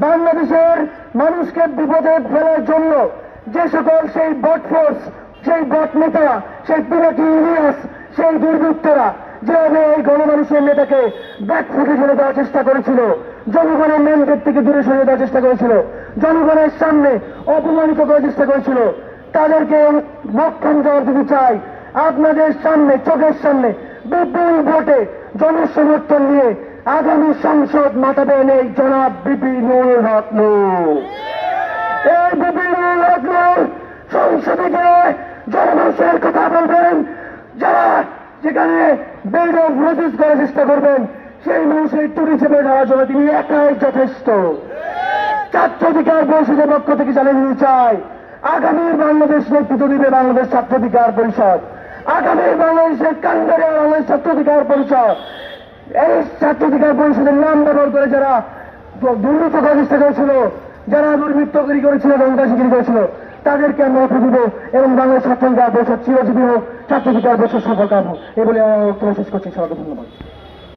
বাংলাদেশের মানুষকে বিপদে ফেলার জন্য যে সকল সেই বট ফোর্স, সেই বট নেতা, সেই পিনাকি ইলিয়াস, সেই দুর্বৃত্তরা যেভাবে এই গণমানুষের নেতাকে ব্যাকফুটে ফেলে দেওয়ার চেষ্টা করেছিল, জনগণের ম্যান্ডেট থেকে দূরে সরিয়ে দেওয়ার চেষ্টা করেছিল, জনগণের সামনে অপমানিত করার চেষ্টা করেছিল, তাদেরকে মক্ষম জবাব দিতে চাই। আপনাদের সামনে, চোখের সামনে বিপুল ভোটে জনসমর্থন নিয়ে আগামী সংসদ মাতাবেন এই জনাব বিপিনুল হক নূর। এই বিপিনুল হক নূর সংসদে গিয়ে জনমানুষের কথা বলবেন, যারা যেখানে বেড অফ নোটিস করার চেষ্টা করবেন সেই মানুষের টুরি চেপে দেওয়ার জন্য তিনি একাই যথেষ্ট। ছাত্র অধিকার পরিষদের পক্ষ থেকে জানিয়ে দিতে চাই, আগামীর বাংলাদেশ নেতৃত্ব দিবে বাংলাদেশ ছাত্র অধিকার পরিষদ। আগামীর বাংলাদেশের কান্ডারে বাংলাদেশ ছাত্র অধিকার পরিষদ। এই ছাত্র অধিকার পরিষদের নাম ব্যবহার করে যারা দুর্নীতি করার চেষ্টা করেছিল, যারা দুর্বৃত্তগিরি করেছিল, সন্ত্রাসীগিরি করেছিল, তাদেরকে আমরা উঠে দিব এবং বাংলাদেশ ছাত্র অধিকার পরিষদ চিরজীবী হোক, ছাত্র অধিকার পরিষদ সফল কাম হোক। এই বলে আমার বক্তব্য শেষ করছি। সবাইকে ধন্যবাদ।